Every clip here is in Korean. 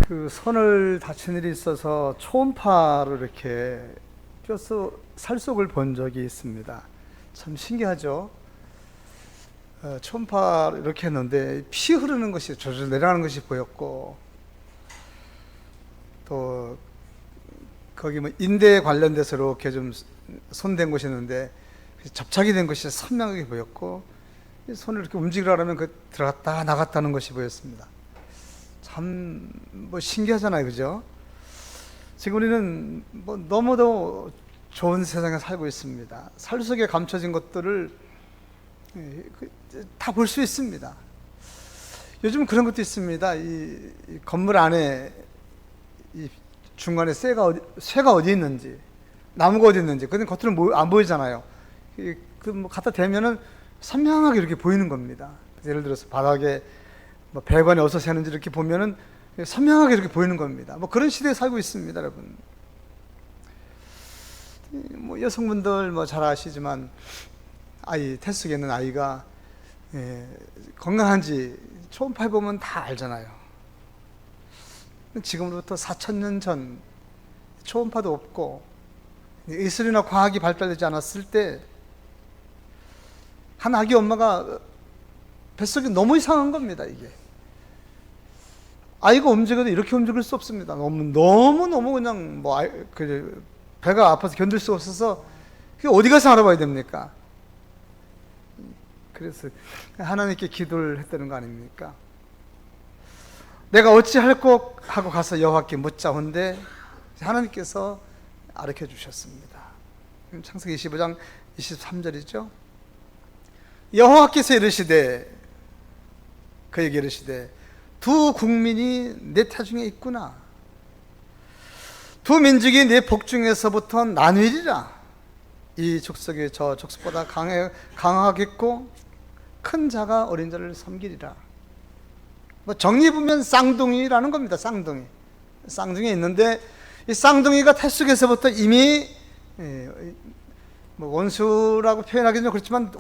그 손을 다친 일이 있어서 초음파로 이렇게 뼈 살속을 본 적이 있습니다. 참 신기하죠. 초음파 이렇게 했는데 피 흐르는 것이 졸졸 내려가는 것이 보였고, 또 거기 뭐 인대에 관련돼서 이렇게 좀 손댄 것이 있는데 접착이 된 것이 선명하게 보였고, 손을 이렇게 움직이려 하면 그 들어갔다 나갔다는 것이 보였습니다. 참 뭐 신기하잖아요, 그죠? 지금 우리는 뭐 너무도 좋은 세상에 살고 있습니다. 살 속에 감춰진 것들을 다 볼 수 있습니다. 요즘 그런 것도 있습니다. 이 건물 안에 이 중간에 쇠가 어디 있는지, 나무가 어디 있는지, 그건 겉으로 안 보이잖아요. 그 뭐 갖다 대면은 선명하게 이렇게 보이는 겁니다. 예를 들어서 바닥에 뭐 배관이 어디서 새는지 이렇게 보면은 선명하게 이렇게 보이는 겁니다. 뭐 그런 시대에 살고 있습니다, 여러분. 뭐 여성분들 뭐 잘 아시지만 태숙에 있는 아이가 건강한지 초음파에 보면 다 알잖아요. 지금으로부터 4,000년 전 초음파도 없고 예술이나 과학이 발달되지 않았을 때 한 아기 엄마가 뱃속이 너무 이상한 겁니다. 이게 아이가 움직여도 이렇게 움직일 수 없습니다. 너무 그냥 배가 아파서 견딜 수 없어서 그게 어디 가서 알아봐야 됩니까? 그래서 하나님께 기도를 했다는 거 아닙니까? 내가 어찌할꼬 하고 가서 여호와께 묻자온데 하나님께서 가르쳐 주셨습니다. 창세기 25장 23절이죠. 여호와께서 이르시되, 그에게 이르시되 두 국민이 내 태중에 있구나. 두 민족이 내 복중에서부터 나뉘리라. 이 족속이 저 족속보다 강하겠고 큰 자가 어린 자를 섬기리라. 뭐 정리 보면 쌍둥이라는 겁니다. 쌍둥이 있는데 이 쌍둥이가 태숙에서부터 이미 뭐 원수라고 표현하기는 좀 그렇지만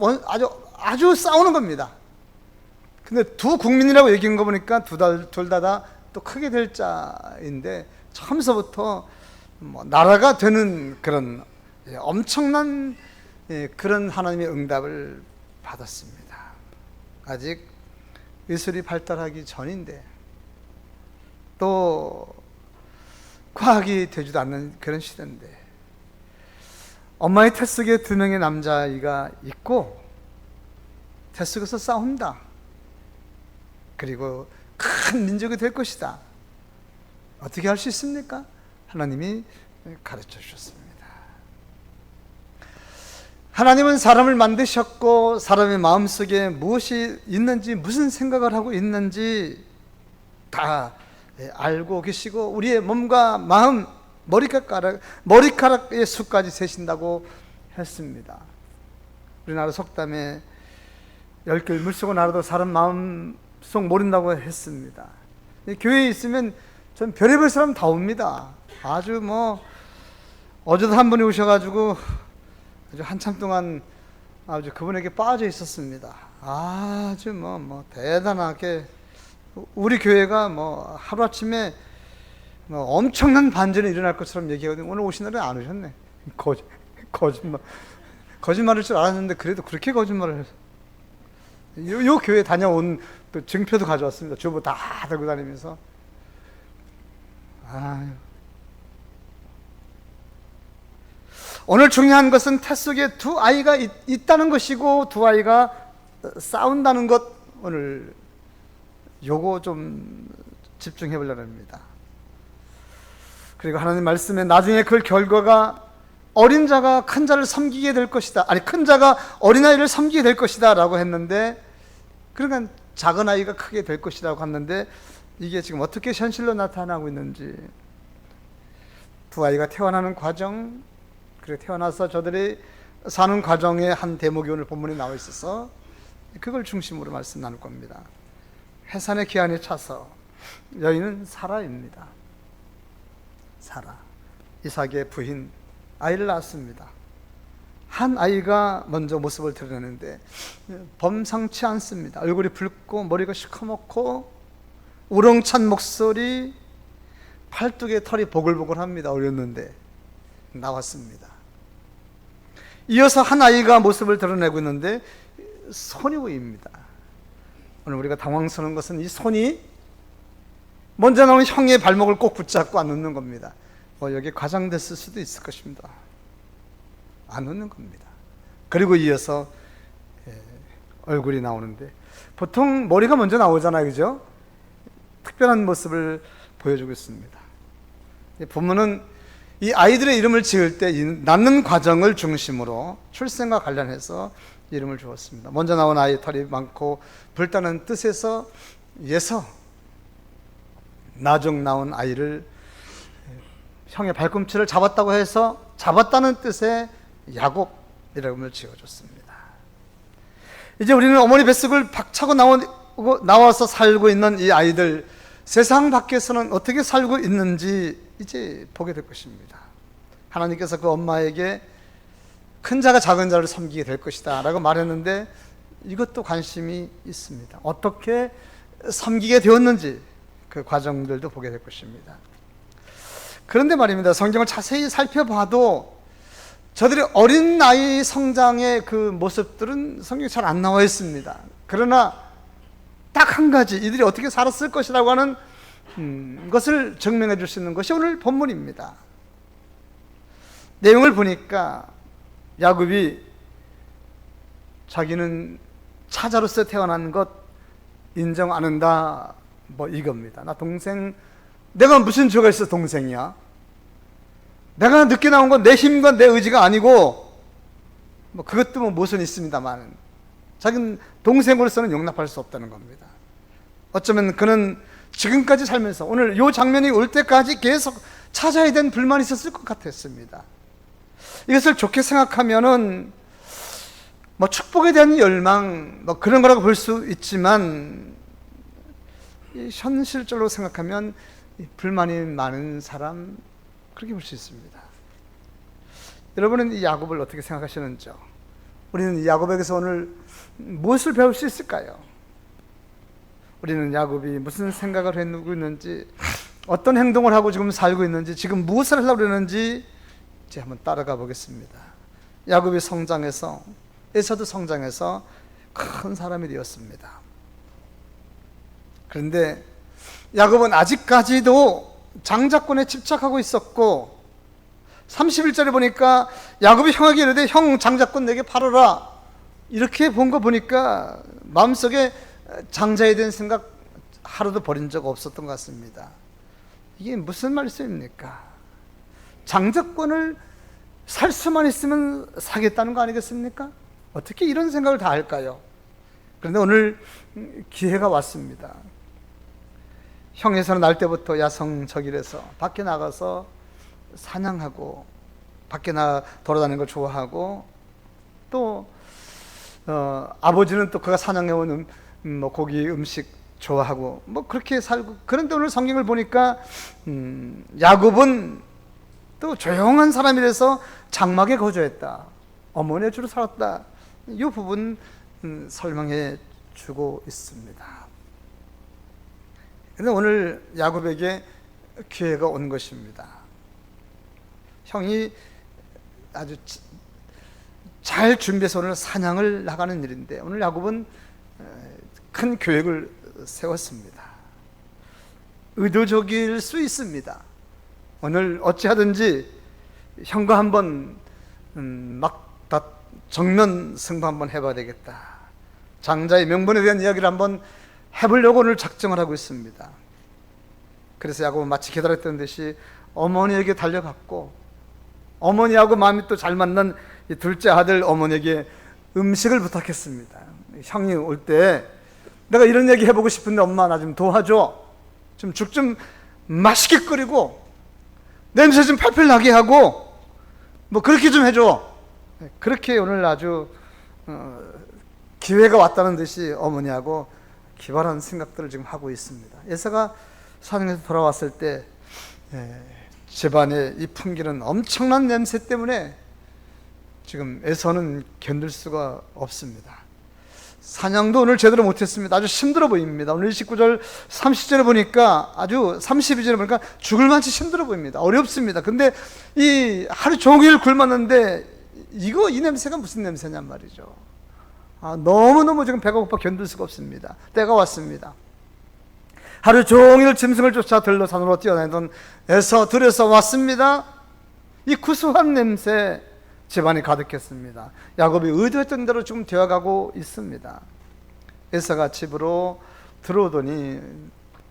아주 싸우는 겁니다. 근데 두 국민이라고 얘기한 거 보니까 둘 다 또 크게 될 자인데 처음서부터 뭐 나라가 되는 그런 엄청난 그런 하나님의 응답을 받았습니다. 아직 예술이 발달하기 전인데 또 과학이 되지도 않는 그런 시대인데 엄마의 태숙에 두 명의 남자아이가 있고 태숙에서 싸운다. 그리고 큰 민족이 될 것이다. 어떻게 할 수 있습니까? 하나님이 가르쳐 주셨습니다. 하나님은 사람을 만드셨고 사람의 마음속에 무엇이 있는지, 무슨 생각을 하고 있는지 다 알고 계시고 우리의 몸과 마음, 머리카락의 수까지 세신다고 했습니다. 우리나라 속담에 10개를 물쓰고 날아도 사람 마음속 모른다고 했습니다. 교회에 있으면 전 별의별 사람 다 옵니다. 아주 뭐 어제도 한 분이 오셔가지고 아주 한참 동안 아주 그분에게 빠져 있었습니다. 아주 뭐 대단하게 우리 교회가 뭐 하루아침에 뭐 엄청난 반전이 일어날 것처럼 얘기하거든요. 오늘 오신 날은 안 오셨네. 거짓말할 줄 알았는데 그래도 그렇게 거짓말을 해서 요 교회 다녀온 또 증표도 가져왔습니다. 주보 다 들고 다니면서. 오늘 중요한 것은 태숙에 두 아이가 있다는 것이고 두 아이가 싸운다는 것, 오늘 요거 좀 집중해 보려고 합니다. 그리고 하나님 말씀에 나중에 그 결과가 어린 자가 큰 자를 섬기게 될 것이다. 큰 자가 어린아이를 섬기게 될 것이다 라고 했는데, 그러니까 작은 아이가 크게 될 것이라고 했는데 이게 지금 어떻게 현실로 나타나고 있는지, 두 아이가 태어나는 과정, 그리고 태어나서 저들이 사는 과정의 한 대목이 오늘 본문에 나와 있어서 그걸 중심으로 말씀 나눌 겁니다. 해산의 기한이 차서 여인은 사라입니다. 사라, 이삭의 부인, 아이를 낳았습니다. 한 아이가 먼저 모습을 드러내는데 범상치 않습니다. 얼굴이 붉고 머리가 시커멓고 우렁찬 목소리, 팔뚝에 털이 보글보글합니다. 어렸는데 나왔습니다. 이어서 한 아이가 모습을 드러내고 있는데 손이 보입니다. 오늘 우리가 당황스러운 것은 이 손이 먼저 나온 형의 발목을 꼭 붙잡고 안 놓는 겁니다. 여기 과장됐을 수도 있을 것입니다. 안 놓는 겁니다. 그리고 이어서 얼굴이 나오는데 보통 머리가 먼저 나오잖아요, 그죠? 특별한 모습을 보여주고 있습니다. 본문은 이 아이들의 이름을 지을 때 낳는 과정을 중심으로 출생과 관련해서 이름을 주었습니다. 먼저 나온 아이 털이 많고 붉다는 뜻에서 예서 나중 나온 아이를 형의 발꿈치를 잡았다고 해서 잡았다는 뜻의 야곱 이름을 지어줬습니다. 이제 우리는 어머니 뱃속을 박차고 나와서 살고 있는 이 아이들, 세상 밖에서는 어떻게 살고 있는지 이제 보게 될 것입니다. 하나님께서 그 엄마에게 큰 자가 작은 자를 섬기게 될 것이다 라고 말했는데 이것도 관심이 있습니다. 어떻게 섬기게 되었는지 그 과정들도 보게 될 것입니다. 그런데 말입니다. 성경을 자세히 살펴봐도 저들의 어린 나이 성장의 그 모습들은 성경에 잘 안 나와 있습니다. 그러나 딱 한 가지, 이들이 어떻게 살았을 것이라고 하는 것을 증명해 줄 수 있는 것이 오늘 본문입니다. 내용을 보니까 야곱이 자기는 차자로서 태어난 것 인정 안 한다, 이겁니다. 나 동생, 내가 무슨 죄가 있어 동생이야? 내가 늦게 나온 건 내 힘과 내 의지가 아니고 그것도 무슨 있습니다만 자기는 동생으로서는 용납할 수 없다는 겁니다. 어쩌면 그는 지금까지 살면서 오늘 이 장면이 올 때까지 계속 찾아야 된 불만이 있었을 것 같았습니다. 이것을 좋게 생각하면은 축복에 대한 열망 그런 거라고 볼 수 있지만 현실적으로 생각하면 불만이 많은 사람 그렇게 볼 수 있습니다. 여러분은 이 야곱을 어떻게 생각하시는지요? 우리는 이 야곱에게서 오늘 무엇을 배울 수 있을까요? 우리는 야곱이 무슨 생각을 하고 있는지, 어떤 행동을 하고 지금 살고 있는지, 지금 무엇을 하려고 그러는지 이제 한번 따라가 보겠습니다. 야곱이 성장해서, 에서도 성장해서 큰 사람이 되었습니다. 그런데 야곱은 아직까지도 장자권에 집착하고 있었고 31절에 보니까 야곱이 형에게 이르되 형 장자권 내게 팔아라 이렇게 본 거 보니까 마음속에 장자에 대한 생각 하루도 버린 적 없었던 것 같습니다. 이게 무슨 말씀입니까? 장자권을 살 수만 있으면 사겠다는 거 아니겠습니까? 어떻게 이런 생각을 다 할까요? 그런데 오늘 기회가 왔습니다. 형에서는 날 때부터 야성적이라서 밖에 나가서 사냥하고 밖에 돌아다니는 걸 좋아하고 또 아버지는 또 그가 사냥해온 고기 음식 좋아하고 그렇게 살고, 그런데 오늘 성경을 보니까 야곱은 또 조용한 사람이라서 장막에 거주했다, 어머니의 주로 살았다, 이 부분 설명해 주고 있습니다. 그런데 오늘 야곱에게 기회가 온 것입니다. 형이 아주 잘 준비해서 오늘 사냥을 나가는 일인데 오늘 야곱은 큰 계획을 세웠습니다. 의도적일 수 있습니다. 오늘 어찌하든지 형과 한번 정면 승부 한번 해봐야 되겠다, 장자의 명분에 대한 이야기를 한번 해보려고 오늘 작정을 하고 있습니다. 그래서 야곱은 마치 기다렸던 듯이 어머니에게 달려갔고 어머니하고 마음이 또 잘 맞는 이 둘째 아들 어머니에게 음식을 부탁했습니다. 형이 올 때 내가 이런 얘기 해보고 싶은데 엄마 나 좀 도와줘, 좀 죽 좀 맛있게 끓이고 냄새 좀 팔팔 나게 하고 그렇게 좀 해줘. 그렇게 오늘 아주 기회가 왔다는 듯이 어머니하고 기발한 생각들을 지금 하고 있습니다. 에서가 사냥에서 돌아왔을 때 집안에 이 풍기는 엄청난 냄새 때문에 지금 에서는 견딜 수가 없습니다. 사냥도 오늘 제대로 못했습니다. 아주 힘들어 보입니다. 오늘 29절 30절에 보니까 아주 32절에 보니까 죽을 만치 힘들어 보입니다. 어렵습니다. 근데 이 하루 종일 굶었는데 이 냄새가 무슨 냄새냔 말이죠. 너무너무 지금 배가 고파 견딜 수가 없습니다. 때가 왔습니다. 하루 종일 짐승을 쫓아 들러 산으로 뛰어다니던 에서 들에서 왔습니다. 이 구수한 냄새 집안이 가득했습니다. 야곱이 의도했던 대로 지금 되어가고 있습니다. 에서가 집으로 들어오더니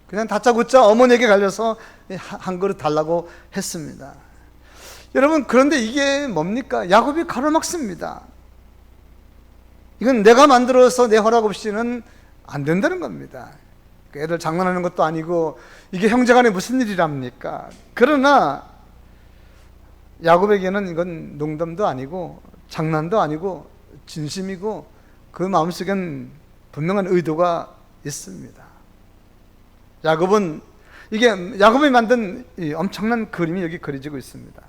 그냥 다짜고짜 어머니에게 갈려서 한 그릇 달라고 했습니다. 여러분, 그런데 이게 뭡니까? 야곱이 가로막습니다. 이건 내가 만들어서 내 허락 없이는 안 된다는 겁니다. 애들 장난하는 것도 아니고 이게 형제간에 무슨 일이랍니까? 그러나 야곱에게는 이건 농담도 아니고 장난도 아니고 진심이고 그 마음속엔 분명한 의도가 있습니다. 야곱이 만든 이 엄청난 그림이 여기 그려지고 있습니다.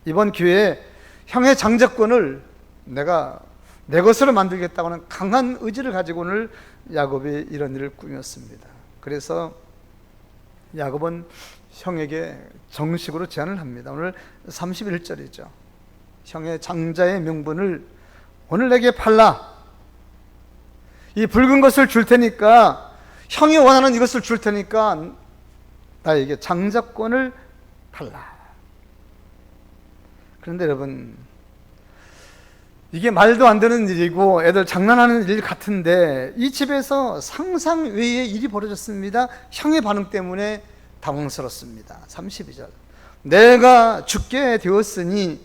이번 기회에 형의 장자권을 내가 내 것으로 만들겠다고 하는 강한 의지를 가지고 오늘 야곱이 이런 일을 꾸몄습니다. 그래서 야곱은 형에게 정식으로 제안을 합니다. 오늘 31절이죠. 형의 장자의 명분을 오늘 내게 팔라. 이 붉은 것을 줄 테니까, 형이 원하는 이것을 줄 테니까 나에게 장자권을 팔라. 그런데 여러분, 이게 말도 안 되는 일이고 애들 장난하는 일 같은데 이 집에서 상상 외의 일이 벌어졌습니다. 형의 반응 때문에 당황스럽습니다. 32절. 내가 죽게 되었으니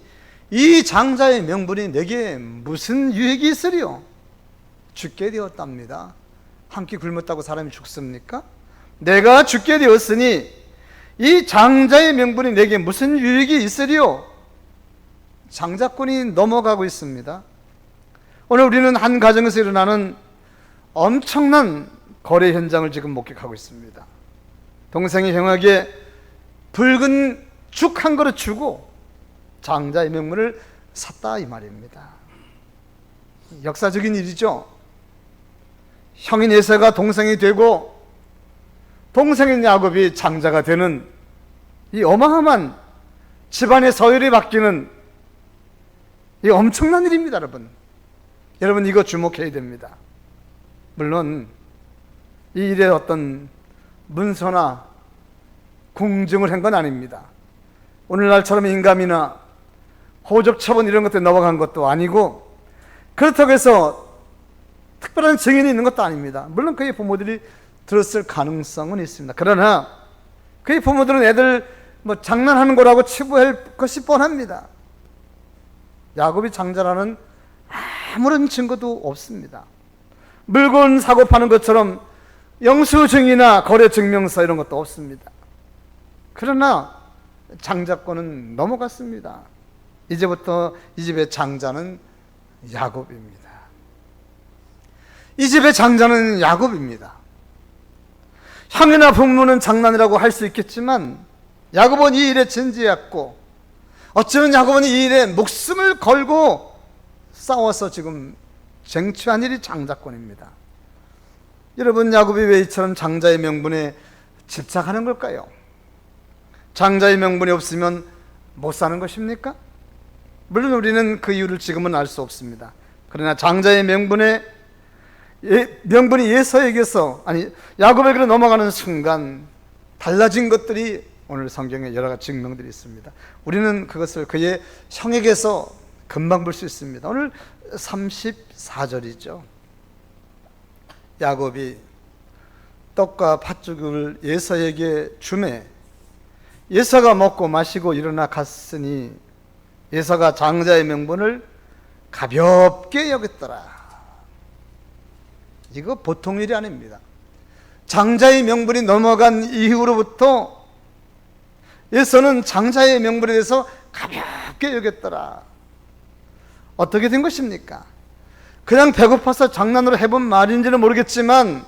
이 장자의 명분이 내게 무슨 유익이 있으리요? 죽게 되었답니다. 한 끼 굶었다고 사람이 죽습니까? 내가 죽게 되었으니 이 장자의 명분이 내게 무슨 유익이 있으리요? 장자권이 넘어가고 있습니다. 오늘 우리는 한 가정에서 일어나는 엄청난 거래 현장을 지금 목격하고 있습니다. 동생이 형에게 붉은 죽 한 그릇 주고 장자의 명분을 샀다 이 말입니다. 역사적인 일이죠. 형인 에서가 동생이 되고 동생인 야곱이 장자가 되는 이 어마어마한 집안의 서열이 바뀌는 이 엄청난 일입니다. 여러분 이거 주목해야 됩니다. 물론 이 일에 어떤 문서나 공증을 한 건 아닙니다. 오늘날처럼 인감이나 호적처분 이런 것들에 넘어간 것도 아니고 그렇다고 해서 특별한 증인이 있는 것도 아닙니다. 물론 그의 부모들이 들었을 가능성은 있습니다. 그러나 그의 부모들은 애들 장난하는 거라고 치부할 것이 뻔합니다. 야곱이 장자라는 아무런 증거도 없습니다. 물건 사고 파는 것처럼 영수증이나 거래증명서 이런 것도 없습니다. 그러나 장자권은 넘어갔습니다. 이제부터 이 집의 장자는 야곱입니다. 이 집의 장자는 야곱입니다. 형이나 부모는 장난이라고 할 수 있겠지만 야곱은 이 일에 진지했고 어쩌면 야곱은 이 일에 목숨을 걸고 싸워서 지금 쟁취한 일이 장자권입니다. 여러분, 야곱이 왜 이처럼 장자의 명분에 집착하는 걸까요? 장자의 명분이 없으면 못 사는 것입니까? 물론 우리는 그 이유를 지금은 알 수 없습니다. 그러나 장자의 명분이 에서에게서 야곱에게로 넘어가는 순간 달라진 것들이 오늘 성경에 여러 가지 증명들이 있습니다. 우리는 그것을 그의 형에게서 금방 볼 수 있습니다. 오늘 34절이죠. 야곱이 떡과 팥죽을 에서에게 주매 에서가 먹고 마시고 일어나 갔으니 에서가 장자의 명분을 가볍게 여겼더라. 이거 보통 일이 아닙니다. 장자의 명분이 넘어간 이후로부터 에서는 장자의 명분에 대해서 가볍게 여겼더라. 어떻게 된 것입니까? 그냥 배고파서 장난으로 해본 말인지는 모르겠지만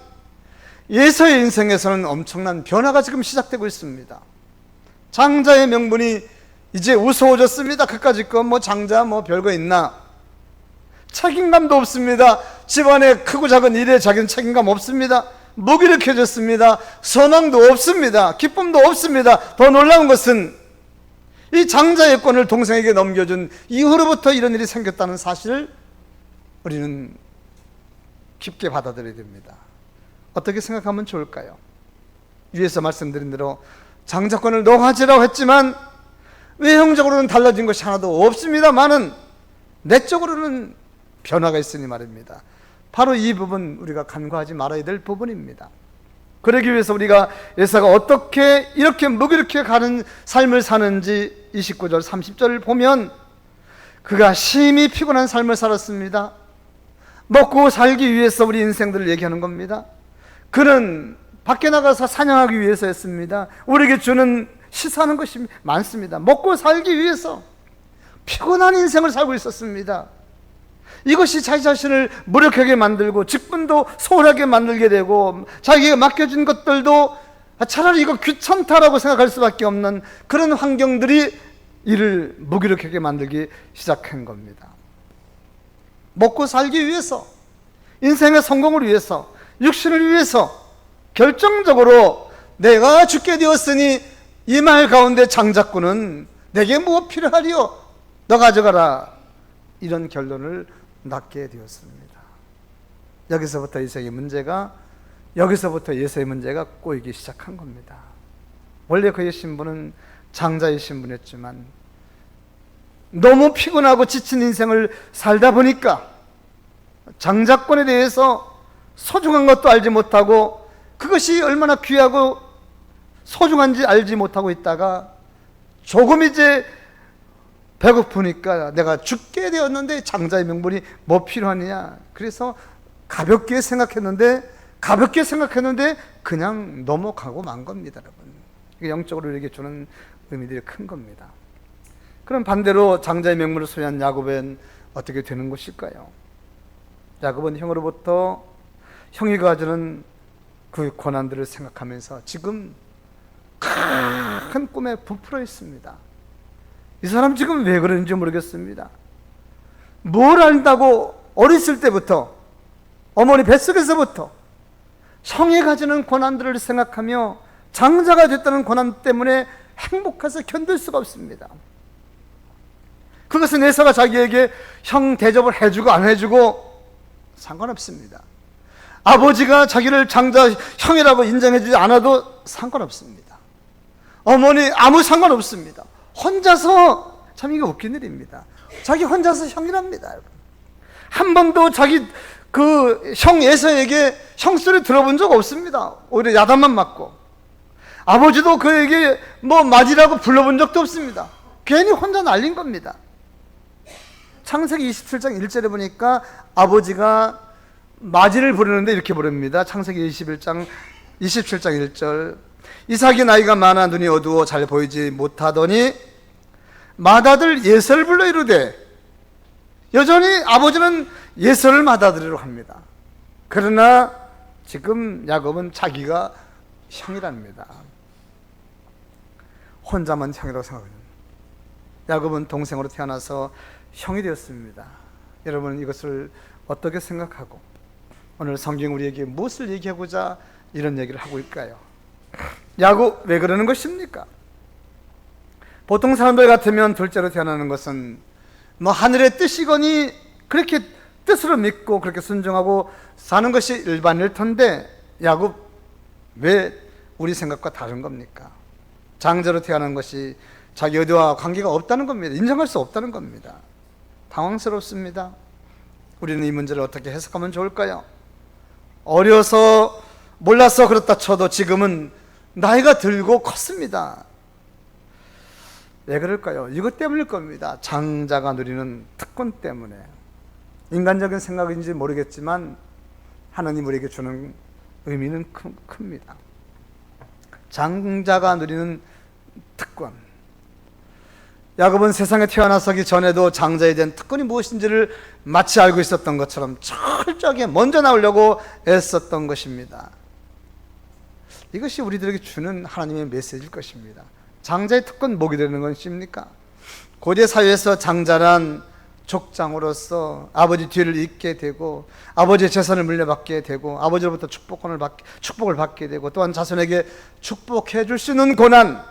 에서의 인생에서는 엄청난 변화가 지금 시작되고 있습니다. 장자의 명분이 이제 우스워졌습니다. 그까짓 거 장자 별거 있나? 책임감도 없습니다. 집안의 크고 작은 일에 자기는 책임감 없습니다. 무기력해졌습니다. 선왕도 없습니다. 기쁨도 없습니다. 더 놀라운 것은 이 장자의 권을 동생에게 넘겨준 이후로부터 이런 일이 생겼다는 사실을 우리는 깊게 받아들여야 됩니다. 어떻게 생각하면 좋을까요? 위에서 말씀드린 대로 장자권을 너 가지라고 했지만 외형적으로는 달라진 것이 하나도 없습니다만은 내적으로는 변화가 있으니 말입니다. 바로 이 부분 우리가 간과하지 말아야 될 부분입니다. 그러기 위해서 우리가 에사가 어떻게 이렇게 무기력해 가는 삶을 사는지 29절 30절을 보면 그가 심히 피곤한 삶을 살았습니다. 먹고 살기 위해서 우리 인생들을 얘기하는 겁니다. 그는 밖에 나가서 사냥하기 위해서였습니다. 우리에게 주는 시사하는 것이 많습니다. 먹고 살기 위해서 피곤한 인생을 살고 있었습니다. 이것이 자기 자신을 무력하게 만들고 직분도 소홀하게 만들게 되고 자기가 맡겨진 것들도 차라리 이거 귀찮다라고 생각할 수밖에 없는 그런 환경들이 이를 무기력하게 만들기 시작한 겁니다. 먹고 살기 위해서, 인생의 성공을 위해서, 육신을 위해서 결정적으로 내가 죽게 되었으니 이 말 가운데 장자꾼은 내게 무엇 필요하리요? 너 가져가라. 이런 결론을 낳게 되었습니다. 여기서부터 예서의 문제가 꼬이기 시작한 겁니다. 원래 그의 신분은 장자의 신분이었지만 너무 피곤하고 지친 인생을 살다 보니까 장자권에 대해서 소중한 것도 알지 못하고 그것이 얼마나 귀하고 소중한지 알지 못하고 있다가 조금 이제 배고프니까 내가 죽게 되었는데 장자의 명분이 뭐 필요하느냐, 그래서 가볍게 생각했는데 그냥 넘어가고 만 겁니다. 여러분, 영적으로 우리에게 주는 의미들이 큰 겁니다. 그럼 반대로 장자의 명분을 소유한 야곱은 어떻게 되는 것일까요? 야곱은 형으로부터 형이 가지는 그 고난들을 생각하면서 지금 큰 꿈에 부풀어 있습니다. 이 사람 지금 왜 그러는지 모르겠습니다. 뭘 안다고 어렸을 때부터 어머니 뱃속에서부터 형이 가지는 고난들을 생각하며 장자가 됐다는 고난 때문에 행복해서 견딜 수가 없습니다. 그것은 에사가 자기에게 형 대접을 해주고 안 해주고 상관없습니다. 아버지가 자기를 장자 형이라고 인정해주지 않아도 상관없습니다. 어머니 아무 상관없습니다. 혼자서, 참 이게 웃긴 일입니다. 자기 혼자서 형이랍니다. 여러분. 한 번도 자기 그 형 에서에게 형소리 들어본 적 없습니다. 오히려 야단만 맞고, 아버지도 그에게 뭐 맞이라고 불러본 적도 없습니다. 괜히 혼자 날린 겁니다. 창세기 27장 1절에 보니까 아버지가 맞이를 부르는데 이렇게 부릅니다. 창세기 27장 1절. 이삭이 나이가 많아 눈이 어두워 잘 보이지 못하더니 맏아들 예설을 불러 이르되, 여전히 아버지는 예설을 맏아들이라고 합니다. 그러나 지금 야곱은 자기가 형이랍니다. 혼자만 형이라고 생각합니다. 야곱은 동생으로 태어나서 형이 되었습니다. 여러분, 이것을 어떻게 생각하고 오늘 성경 우리에게 무엇을 얘기하고자 이런 얘기를 하고 있을까요? 야곱 왜 그러는 것입니까? 보통 사람들 같으면 둘째로 태어나는 것은 뭐 하늘의 뜻이거니 그렇게 뜻으로 믿고 그렇게 순종하고 사는 것이 일반일 텐데, 야곱 왜 우리 생각과 다른 겁니까? 장자로 태어난 것이 자기 의도와 관계가 없다는 겁니다. 인정할 수 없다는 겁니다. 당황스럽습니다. 우리는 이 문제를 어떻게 해석하면 좋을까요? 어려서 몰라서 그렇다 쳐도 지금은 나이가 들고 컸습니다. 왜 그럴까요? 이것 때문일 겁니다. 장자가 누리는 특권 때문에. 인간적인 생각인지 모르겠지만 하나님 우리에게 주는 의미는 큽니다. 장자가 누리는 특권. 야곱은 세상에 태어나서기 전에도 장자에 대한 특권이 무엇인지를 마치 알고 있었던 것처럼 철저하게 먼저 나오려고 애썼던 것입니다. 이것이 우리들에게 주는 하나님의 메시지일 것입니다. 장자의 특권 뭐게 되는 것입니까? 고대 사회에서 장자란 족장으로서 아버지 뒤를 잇게 되고 아버지의 재산을 물려받게 되고 아버지로부터 축복을 받게 되고 또한 자손에게 축복해 줄 수 있는 고난,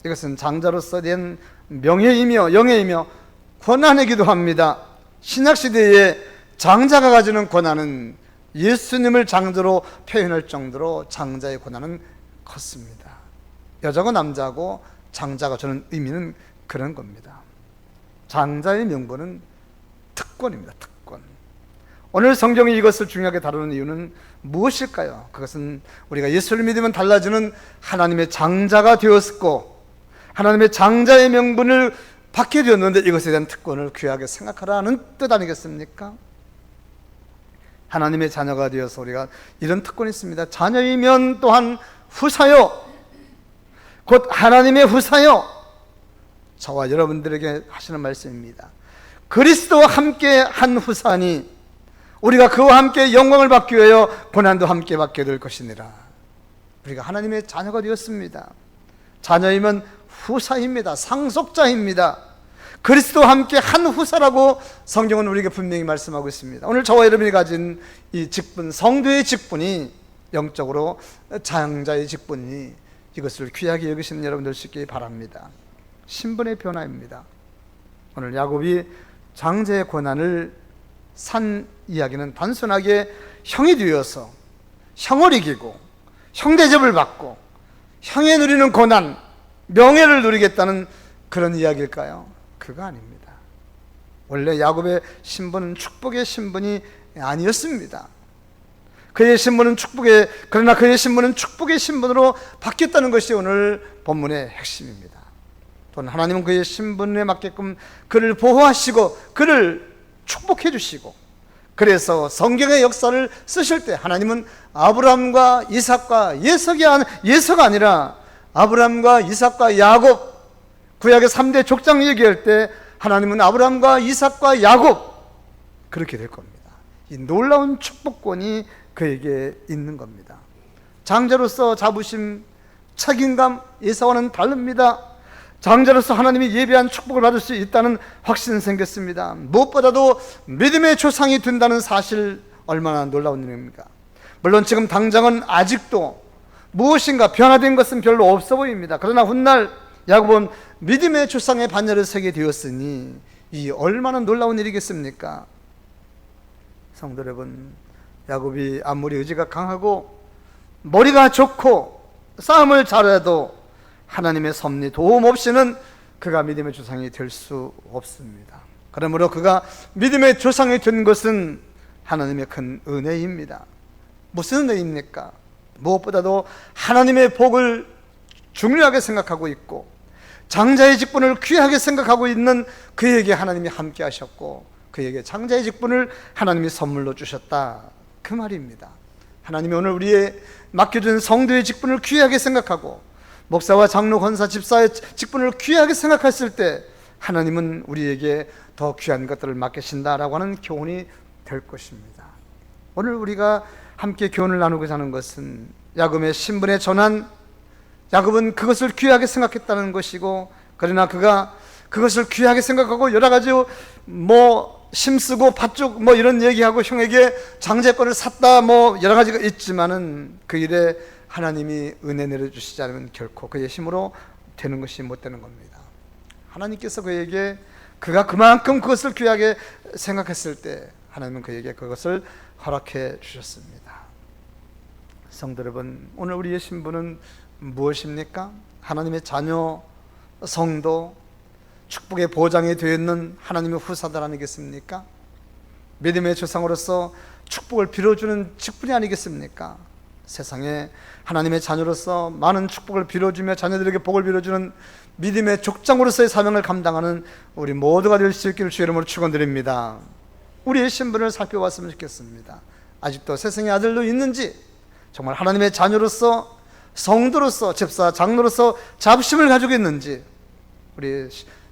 이것은 장자로서 낸 명예이며 영예이며 권한이기도 합니다. 신약시대에 장자가 가지는 권한은 예수님을 장자로 표현할 정도로 장자의 권한은 컸습니다. 여자고 남자고 장자가 주는 의미는 그런 겁니다. 장자의 명분은 특권입니다. 특권. 오늘 성경이 이것을 중요하게 다루는 이유는 무엇일까요? 그것은 우리가 예수를 믿으면 달라지는 하나님의 장자가 되었고 하나님의 장자의 명분을 받게 되었는데 이것에 대한 특권을 귀하게 생각하라는 뜻 아니겠습니까? 하나님의 자녀가 되어서 우리가 이런 특권이 있습니다. 자녀이면 또한 후사요, 곧 하나님의 후사요. 저와 여러분들에게 하시는 말씀입니다. 그리스도와 함께 한 후사니 우리가 그와 함께 영광을 받기 위하여 고난도 함께 받게 될 것이니라. 우리가 하나님의 자녀가 되었습니다. 자녀이면 후사입니다. 상속자입니다. 그리스도와 함께 한 후사라고 성경은 우리에게 분명히 말씀하고 있습니다. 오늘 저와 여러분이 가진 이 직분, 성도의 직분이 영적으로 장자의 직분이 이것을 귀하게 여기시는 여러분들 수 있기 바랍니다. 신분의 변화입니다. 오늘 야곱이 장자의 고난을 산 이야기는 단순하게 형이 되어서 형을 이기고 형 대접을 받고 형이 누리는 고난, 명예를 누리겠다는 그런 이야기일까요? 그거 아닙니다. 원래 야곱의 신분은 축복의 신분이 아니었습니다. 그러나 그의 신분은 축복의 신분으로 바뀌었다는 것이 오늘 본문의 핵심입니다. 또는 하나님은 그의 신분에 맞게끔 그를 보호하시고 그를 축복해 주시고, 그래서 성경의 역사를 쓰실 때 하나님은 아브라함과 이삭과 예서가 아니라 아브라함과 이삭과 야곱, 구약의 3대 족장 얘기할 때 하나님은 아브라함과 이삭과 야곱, 그렇게 될 겁니다. 이 놀라운 축복권이 그에게 있는 겁니다. 장자로서 자부심, 책임감, 예사와는 다릅니다. 장자로서 하나님이 예비한 축복을 받을 수 있다는 확신이 생겼습니다. 무엇보다도 믿음의 조상이 된다는 사실, 얼마나 놀라운 일입니까? 물론 지금 당장은 아직도 무엇인가 변화된 것은 별로 없어 보입니다. 그러나 훗날 야곱은 믿음의 조상의 반열을 서게 되었으니 이 얼마나 놀라운 일이겠습니까? 성도 여러분, 야곱이 아무리 의지가 강하고 머리가 좋고 싸움을 잘해도 하나님의 섭리 도움 없이는 그가 믿음의 조상이 될 수 없습니다. 그러므로 그가 믿음의 조상이 된 것은 하나님의 큰 은혜입니다. 무슨 은혜입니까? 무엇보다도 하나님의 복을 중요하게 생각하고 있고 장자의 직분을 귀하게 생각하고 있는 그에게 하나님이 함께 하셨고 그에게 장자의 직분을 하나님이 선물로 주셨다, 그 말입니다. 하나님이 오늘 우리의 맡겨준 성도의 직분을 귀하게 생각하고 목사와 장로, 권사, 집사의 직분을 귀하게 생각했을 때 하나님은 우리에게 더 귀한 것들을 맡기신다라고 하는 교훈이 될 것입니다. 오늘 우리가 함께 교훈을 나누고자 하는 것은 야곱의 신분의 전환, 야곱은 그것을 귀하게 생각했다는 것이고, 그러나 그가 그것을 귀하게 생각하고 여러 가지 힘쓰고 밭죽 이런 얘기하고 형에게 장제권을 샀다 여러 가지가 있지만은 그 일에 하나님이 은혜 내려주시지 않으면 결코 그의 힘으로 되는 것이 못 되는 겁니다. 하나님께서 그에게 그가 그만큼 그것을 귀하게 생각했을 때 하나님은 그에게 그것을 허락해 주셨습니다. 성도 여러분, 오늘 우리의 신분은 무엇입니까? 하나님의 자녀, 성도, 축복의 보장이 되어 있는 하나님의 후사들 아니겠습니까? 믿음의 조상으로서 축복을 빌어주는 직분이 아니겠습니까? 세상에 하나님의 자녀로서 많은 축복을 빌어주며 자녀들에게 복을 빌어주는 믿음의 족장으로서의 사명을 감당하는 우리 모두가 될 수 있기를 주의 이름으로 축원드립니다. 우리의 신분을 살펴봤으면 좋겠습니다. 아직도 세상의 아들도 있는지, 정말 하나님의 자녀로서, 성도로서, 집사, 장로로서 자부심을 가지고 있는지 우리의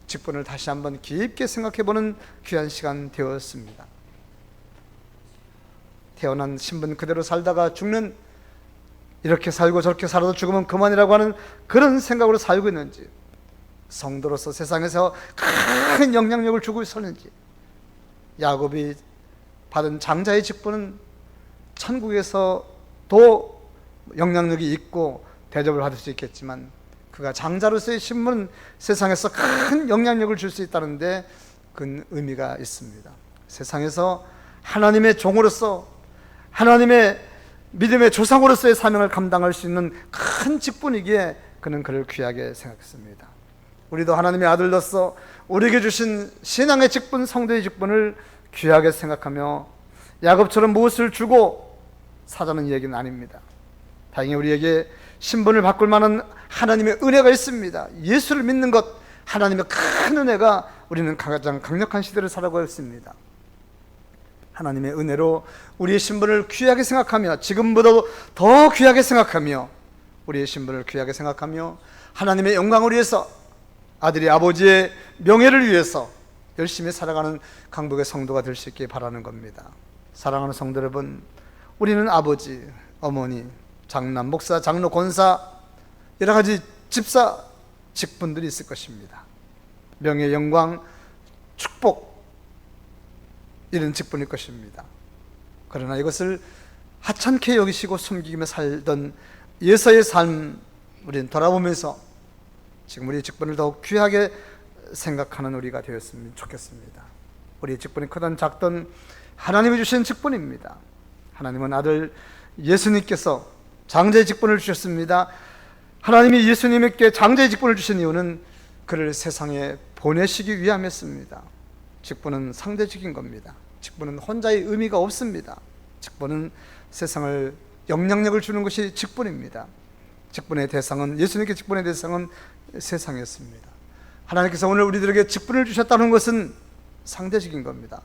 직분을 다시 한번 깊게 생각해보는 귀한 시간 되었습니다. 태어난 신분 그대로 살다가 죽는, 이렇게 살고 저렇게 살아도 죽으면 그만이라고 하는 그런 생각으로 살고 있는지, 성도로서 세상에서 큰 영향력을 주고 있었는지, 야곱이 받은 장자의 직분은 천국에서도 영향력이 있고 대접을 받을 수 있겠지만, 그가 장자로서의 신분은 세상에서 큰 영향력을 줄 수 있다는데 큰 의미가 있습니다. 세상에서 하나님의 종으로서, 하나님의 믿음의 조상으로서의 사명을 감당할 수 있는 큰 직분이기에 그는 그를 귀하게 생각했습니다. 우리도 하나님의 아들로서 우리에게 주신 신앙의 직분, 성도의 직분을 귀하게 생각하며 야곱처럼 무엇을 주고 사자는 얘기는 아닙니다. 다행히 우리에게 신분을 바꿀 만한 하나님의 은혜가 있습니다. 예수를 믿는 것, 하나님의 큰 은혜가 우리는 가장 강력한 시대를 살아가고 있습니다. 하나님의 은혜로 우리의 신분을 귀하게 생각하며, 지금보다도 더 귀하게 생각하며, 우리의 신분을 귀하게 생각하며 하나님의 영광을 위해서, 아들이 아버지의 명예를 위해서 열심히 살아가는 강북의 성도가 될 수 있게 바라는 겁니다. 사랑하는 성도 여러분, 우리는 아버지, 어머니, 장남, 목사, 장로, 권사, 여러 가지 집사 직분들이 있을 것입니다. 명예, 영광, 축복, 이런 직분일 것입니다. 그러나 이것을 하찮게 여기시고 숨기며 살던 예서의 삶, 우리는 돌아보면서 지금 우리의 직분을 더욱 귀하게 생각하는 우리가 되었으면 좋겠습니다. 우리의 직분이 크든 작든 하나님이 주신 직분입니다. 하나님은 아들 예수님께서 장자의 직분을 주셨습니다. 하나님이 예수님께 장자의 직분을 주신 이유는 그를 세상에 보내시기 위함이었습니다. 직분은 상대적인 겁니다. 직분은 혼자의 의미가 없습니다. 직분은 세상을 영향력을 주는 것이 직분입니다. 직분의 대상은, 예수님께 직분의 대상은 세상이었습니다. 하나님께서 오늘 우리들에게 직분을 주셨다는 것은 상대적인 겁니다.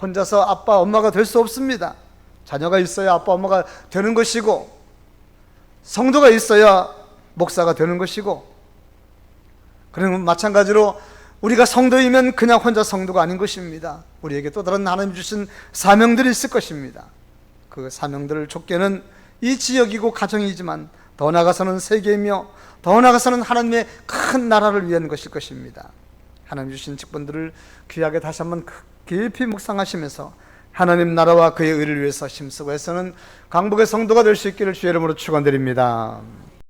혼자서 아빠, 엄마가 될 수 없습니다. 자녀가 있어야 아빠, 엄마가 되는 것이고, 성도가 있어야 목사가 되는 것이고, 그런 마찬가지로 우리가 성도이면 그냥 혼자 성도가 아닌 것입니다. 우리에게 또 다른 하나님 주신 사명들이 있을 것입니다. 그 사명들을 좁게는 이 지역이고 가정이지만 더 나아가서는 세계이며 더 나아가서는 하나님의 큰 나라를 위한 것일 것입니다. 하나님 주신 직분들을 귀하게 다시 한번 깊이 묵상하시면서 하나님 나라와 그의 의를 위해서 힘쓰고 해서는 강북의 성도가 될 수 있기를 주의 이름으로 축원드립니다.